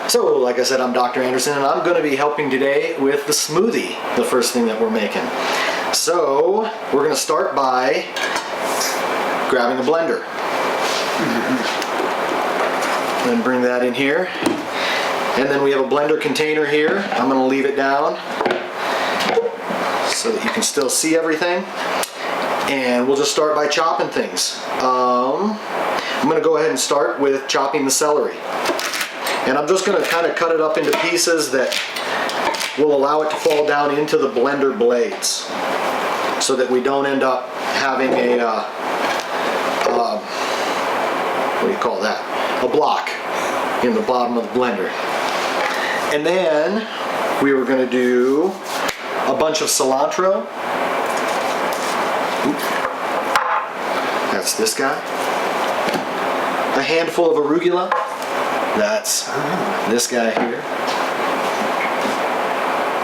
So, like I said, I'm Dr. Anderson, and I'm going to be helping today with the smoothie, the first thing that we're making. So, we're going to start by grabbing a blender. Then bring that in here. And then we have a blender container here. I'm going to leave it down so that you can still see everything. And we'll just start by chopping things. I'm going to go ahead and start with chopping the celery. And I'm just going to kind of cut it up into pieces that will allow it to fall down into the blender blades so that we don't end up having a, what do you call that? A block in the bottom of the blender. And then we were going to do a bunch of cilantro. That's this guy. A handful of arugula. That's this guy here.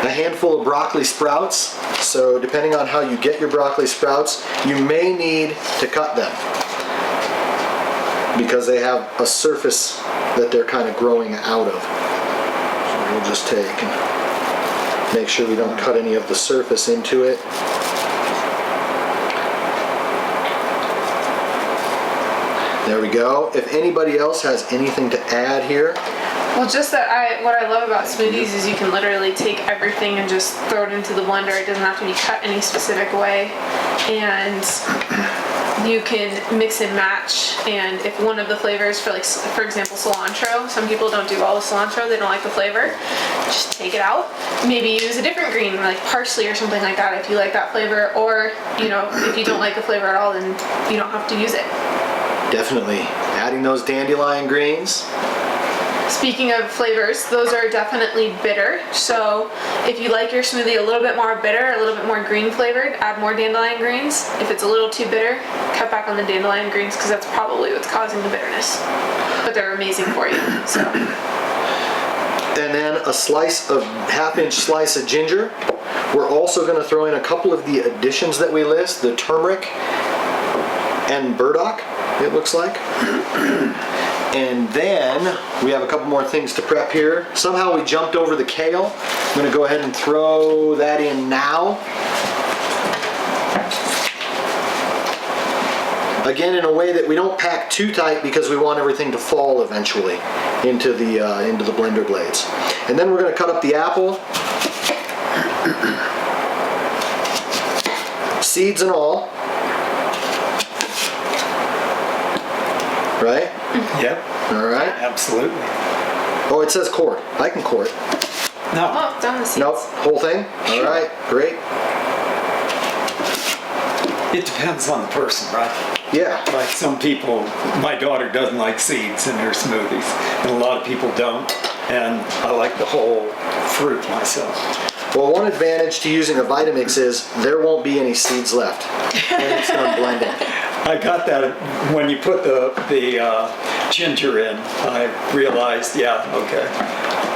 A handful of broccoli sprouts. So depending on how you get your broccoli sprouts, you may need to cut them because they have a surface that they're kind of growing out of. So we'll just take and make sure we don't cut any of the surface into it. There we go. If anybody else has anything to add here. Well, just that what I love about smoothies is you can literally take everything and just throw it into the blender. It doesn't have to be cut any specific way. And you can mix and match. And if one of the flavors, for example, cilantro, some people don't do well with cilantro, they don't like the flavor, just take it out. Maybe use a different green, like parsley or something like that if you like that flavor. Or, if you don't like the flavor at all, then you don't have to use it. Definitely. Adding those dandelion greens. Speaking of flavors, those are definitely bitter. So if you like your smoothie a little bit more bitter, a little bit more green flavored, add more dandelion greens. If it's a little too bitter, cut back on the dandelion greens because that's probably what's causing the bitterness. But they're amazing for you. So. And then a half-inch slice of ginger. We're also going to throw in a couple of the additions that we list, the turmeric and burdock, it looks like. And then we have a couple more things to prep here. Somehow we jumped over the kale. I'm going to go ahead and throw that in now. Again, in a way that we don't pack too tight because we want everything to fall eventually into the blender blades. And then we're going to cut up the apple. Seeds and all. Right? Yep. All right. Absolutely. Oh, it says core. I can core it. No. Oh, it's on the seeds. Nope. Whole thing? All right. Great. It depends on the person, right? Yeah. Like some people, my daughter doesn't like seeds in her smoothies, and a lot of people don't. And I like the whole fruit myself. Well, one advantage to using a Vitamix is there won't be any seeds left when it's done blending. I got that when you put the ginger in. I realized, yeah, okay.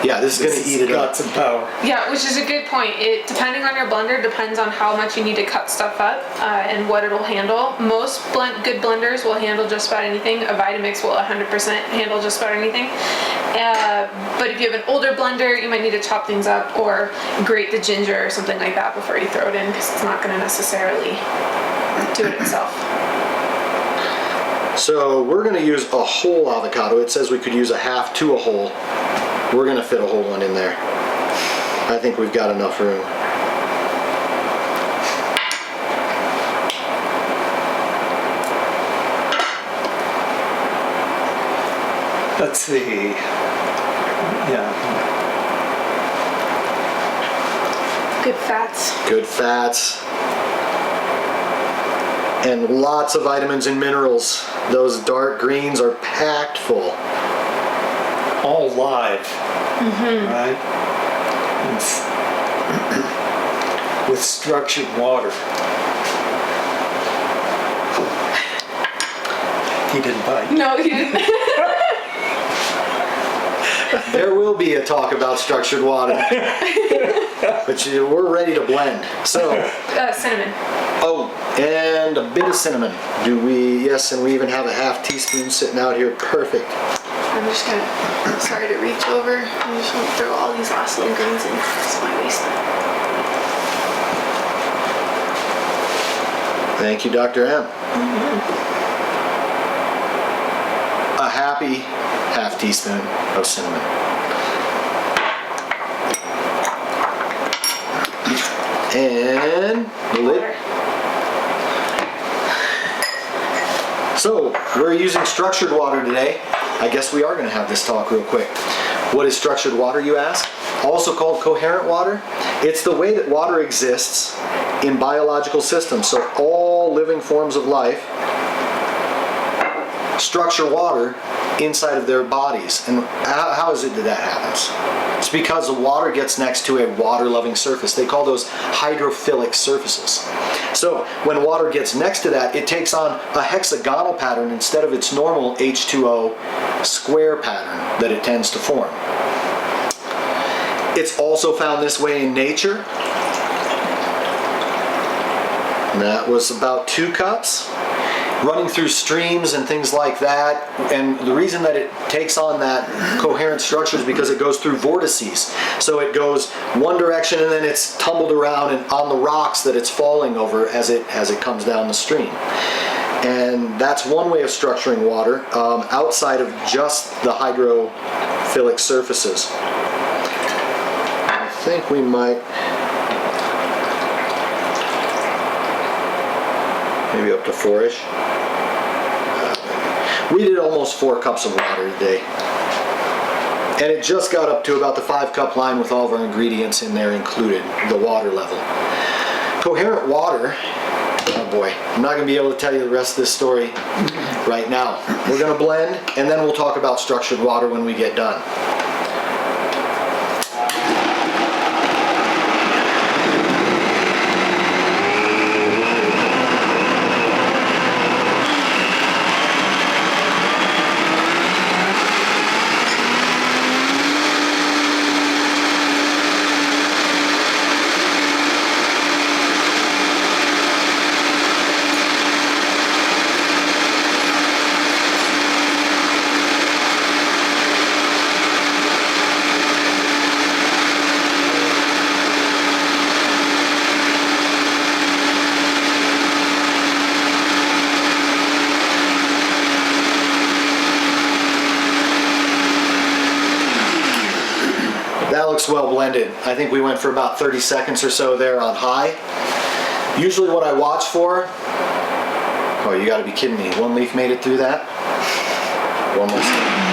Yeah, this is going to eat it up. Got some power. Yeah, which is a good point. It, depending on your blender, depends on how much you need to cut stuff up and what it'll handle. Most good blenders will handle just about anything. A Vitamix will 100% handle just about anything. But if you have an older blender, you might need to chop things up or grate the ginger or something like that before you throw it in because it's not going to necessarily do it itself. So we're going to use a whole avocado. It says we could use a half to a whole. We're going to fit a whole one in there. I think we've got enough room. Let's see. Yeah. Good fats. Good fats. And lots of vitamins and minerals. Those dark greens are packed full. All live, right? With structured water. He didn't bite. No, he didn't. There will be a talk about structured water. But we're ready to blend. So, Cinnamon. oh, and a bit of cinnamon. Yes, and we even have a half teaspoon sitting out here. Perfect. I'm just gonna, sorry to reach over. I'm just gonna throw all these last little grains in. That's my waste. Thank you, Dr. M. A happy half teaspoon of cinnamon. And the lid. So, we're using structured water today. I guess we are going to have this talk real quick. What is structured water, you ask? Also called coherent water. It's the way that water exists in biological systems. So all living forms of life structure water inside of their bodies. And how is it that happens? It's because the water gets next to a water-loving surface. They call those hydrophilic surfaces. So when water gets next to that, it takes on a hexagonal pattern instead of its normal H2O square pattern that it tends to form. It's also found this way in nature. And that was about 2 cups. Running through streams and things like that, and the reason that it takes on that coherent structure is because it goes through vortices. So it goes one direction and then it's tumbled around and on the rocks that it's falling over as it comes down the stream. And that's one way of structuring water outside of just the hydrophilic surfaces. I think we might maybe up to 4-ish. We did almost 4 cups of water today. And it just got up to about the 5-cup line with all of our ingredients in there included, the water level. Coherent water, oh boy, I'm not going to be able to tell you the rest of this story right now. We're going to blend and then we'll talk about structured water when we get done. That looks well blended. I think we went for about 30 seconds or so there on high. Usually what I watch for, oh, you gotta be kidding me. 1 leaf made it through that? One more second.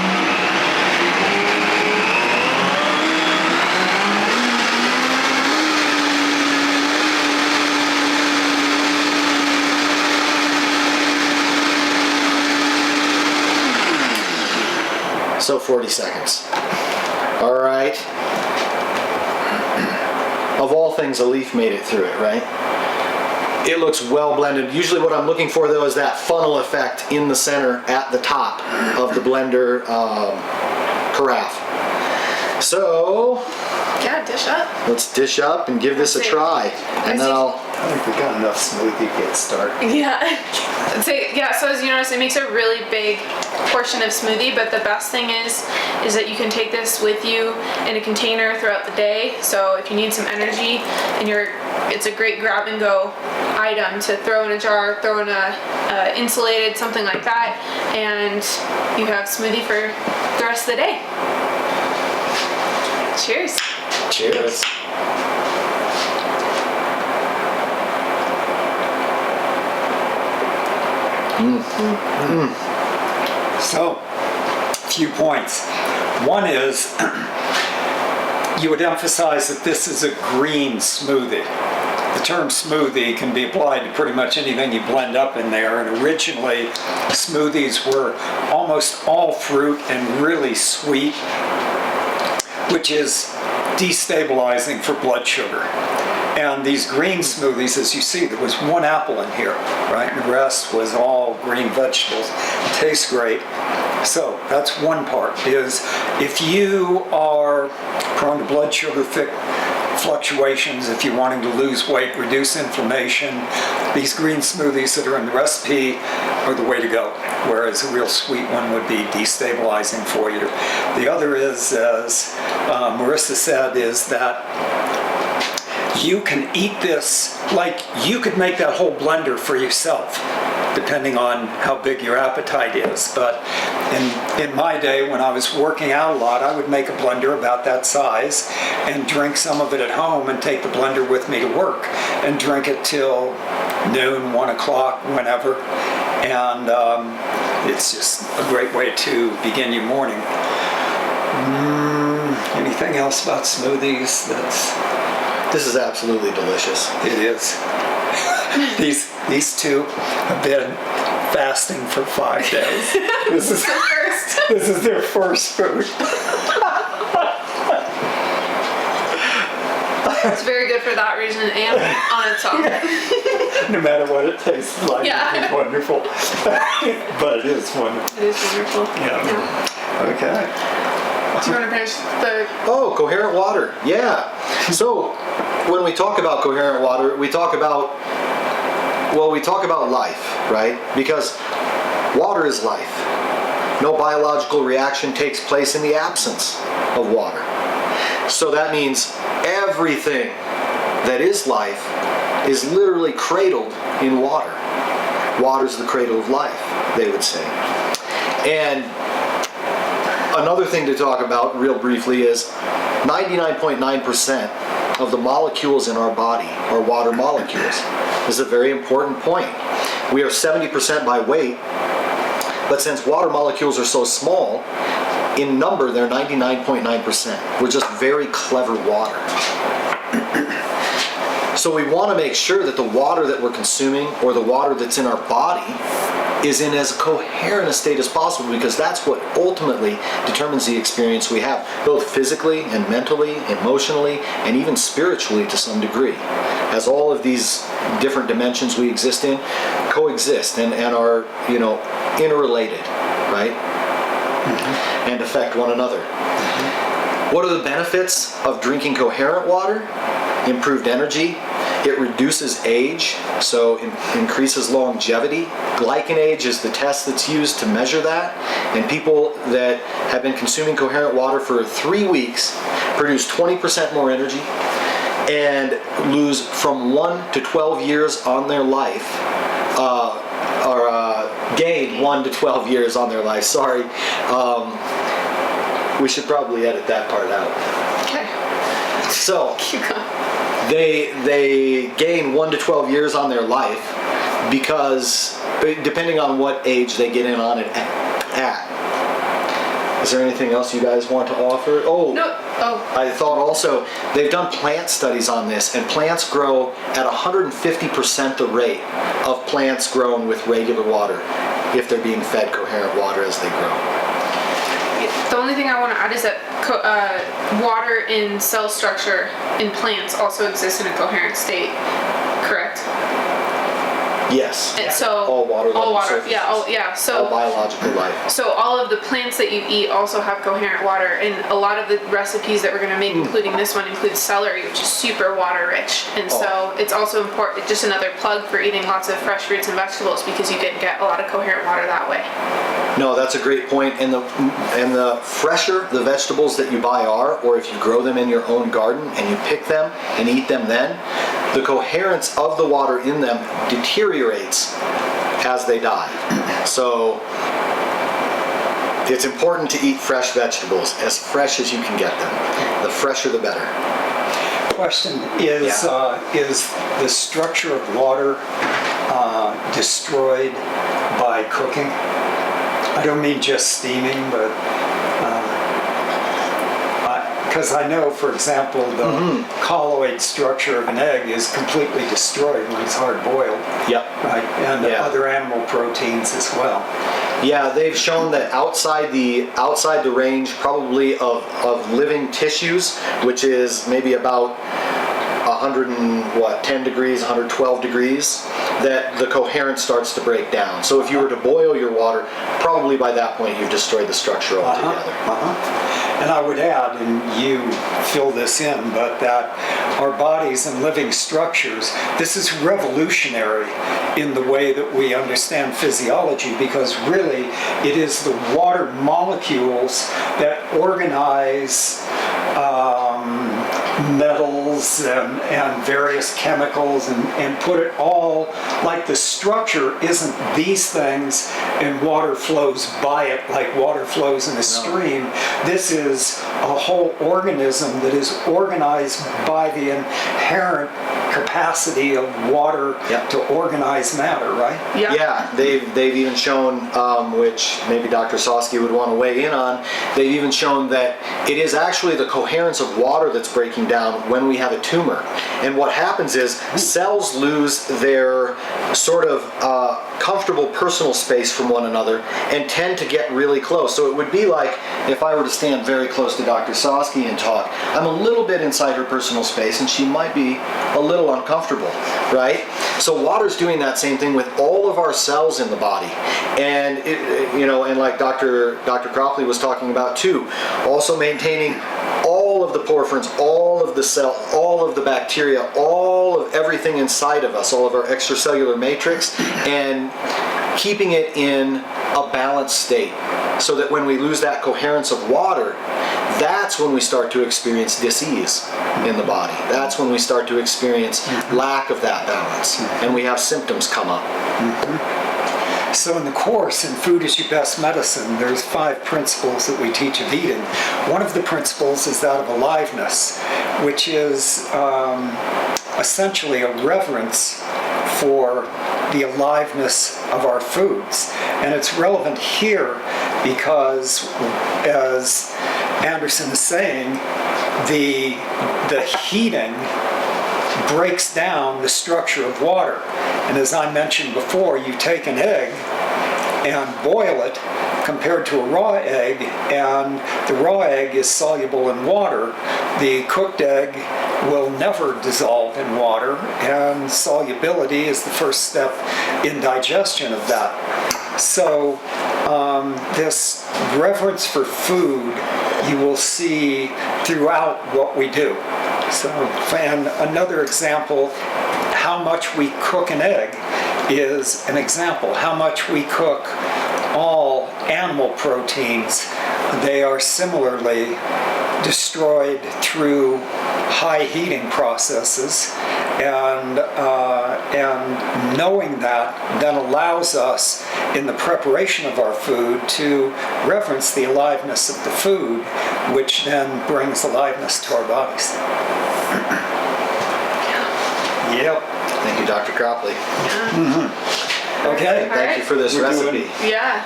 So 40 seconds. All right. Of all things, a leaf made it through it, right? It looks well blended. Usually what I'm looking for though is that funnel effect in the center at the top of the blender carafe. So, Yeah, dish up. let's dish up and give this a try. And then I think we got enough smoothie to get started. Yeah. So as you notice, it makes a really big portion of smoothie, but the best thing is that you can take this with you in a container throughout the day. So if you need some energy and it's a great grab and go item to throw in a jar, throw in a insulated, something like that, and you have smoothie for the rest of the day. Cheers. cheers. So, a few points. One is, you would emphasize that this is a green smoothie. The term smoothie can be applied to pretty much anything you blend up in there, and originally smoothies were almost all fruit and really sweet, which is destabilizing for blood sugar. And these green smoothies, as you see, there was 1 apple in here, right? And the rest was all green vegetables. Tastes great. So that's one part, is if you are prone to blood sugar fluctuations, if you're wanting to lose weight, reduce inflammation, these green smoothies that are in the recipe are the way to go, whereas a real sweet one would be destabilizing for you. The other is, as Marissa said, is that you can eat this, like you could make that whole blender for yourself, depending on how big your appetite is. But in my day, when I was working out a lot, I would make a blender about that size and drink some of it at home and take the blender with me to work and drink it till noon, 1 o'clock, whenever. And it's just a great way to begin your morning. Anything else about smoothies that's... This is absolutely delicious. It is. These two have been fasting for 5 days. This is their first food. It's very good for that reason and on its own. No matter what it tastes like, Yeah. it's wonderful. But it is wonderful. It is wonderful. Yeah. Okay. Do you want to finish the... Oh, coherent water. Yeah. So when we talk about coherent water, we talk about life, right? Because water is life. No biological reaction takes place in the absence of water. So that means everything that is life is literally cradled in water. Water's the cradle of life, they would say. And another thing to talk about real briefly is 99.9% of the molecules in our body are water molecules. This is a very important point. We are 70% by weight, but since water molecules are so small, in number they're 99.9%. We're just very clever water. So we want to make sure that the water that we're consuming or the water that's in our body is in as coherent a state as possible, because that's what ultimately determines the experience we have, both physically and mentally, emotionally, and even spiritually to some degree, as all of these different dimensions we exist in coexist and are, interrelated, right? Mm-hmm. And affect one another. Mm-hmm. What are the benefits of drinking coherent water? Improved energy. It reduces age, so increases longevity. Glycan age is the test that's used to measure that. And people that have been consuming coherent water for 3 weeks produce 20% more energy and lose from 1 to 12 years on their life, gain 1 to 12 years on their life. Sorry. We should probably edit that part out. Okay. So, Keep going. they gain 1 to 12 years on their life because, depending on what age they get in on it at. Is there anything else you guys want to offer? Oh, No. Oh. I thought also they've done plant studies on this, and plants grow at 150% the rate of plants grown with regular water if they're being fed coherent water as they grow. The only thing I want to add is that water in cell structure in plants also exists in a coherent state, correct? Yes. And so all water. All water. surfaces. Yeah. So all biological life. So all of the plants that you eat also have coherent water, and a lot of the recipes that we're going to make, including this one, includes celery, which is super water rich. And so it's also important, just another plug for eating lots of fresh fruits and vegetables, because you can get a lot of coherent water that way. No, that's a great point. And the fresher the vegetables that you buy are, or if you grow them in your own garden and you pick them and eat them then, the coherence of the water in them deteriorates as they die. So it's important to eat fresh vegetables, as fresh as you can get them. The fresher the better. Question is, is the structure of water destroyed by cooking? I don't mean just steaming, but because I know, for example, the colloid structure of an egg is completely destroyed when it's hard boiled. Yep. Right, and other animal proteins as well. Yeah, they've shown that outside the range probably of living tissues, which is maybe about 10 degrees, 112 degrees, that the coherence starts to break down. So if you were to boil your water, probably by that point you've destroyed the structure altogether. And I would add, and you fill this in, but that our bodies and living structures, this is revolutionary in the way that we understand physiology, because really it is the water molecules that organize metals and various chemicals and put it all, like the structure isn't these things and water flows by it like water flows in a stream. This is a whole organism that is organized by the inherent capacity of water to organize matter, right? Yeah, they've even shown, which maybe Dr. Sosky would want to weigh in on, they've even shown that it is actually the coherence of water that's breaking down when we have a tumor. And what happens is cells lose their sort of comfortable personal space from one another and tend to get really close. So it would be like if I were to stand very close to Dr. Sosky and talk, I'm a little bit inside her personal space and she might be a little uncomfortable, right? So water's doing that same thing with all of our cells in the body. And and like Dr. Cropley was talking about too, also maintaining all of the porphyrins, all of the cell, all of the bacteria, all of everything inside of us, all of our extracellular matrix, and keeping it in a balanced state, so that when we lose that coherence of water, that's when we start to experience dis-ease in the body. That's when we start to experience lack of that balance, and we have symptoms come up. So in the course, in Food is Your Best Medicine, there's 5 principles that we teach of eating. One of the principles is that of aliveness, which is essentially a reverence for the aliveness of our foods. And it's relevant here because, as Anderson is saying, the heating breaks down the structure of water. And as I mentioned before, you take an egg and boil it compared to a raw egg, and the raw egg is soluble in water. The cooked egg will never dissolve in water, and solubility is the first step in digestion of that. So this reverence for food you will see throughout what we do. So, and another example, how much we cook an egg is an example. How much we cook all animal proteins, they are similarly destroyed through high heating processes, and knowing that then allows us in the preparation of our food to reverence the aliveness of the food, which then brings aliveness to our bodies. Yep. Thank you, Dr. Cropley. Okay. Thank you for this recipe. Yeah.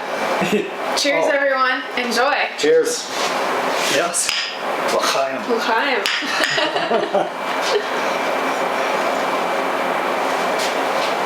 Cheers, everyone. Enjoy. Cheers. Yes. L'chaim. L'chaim.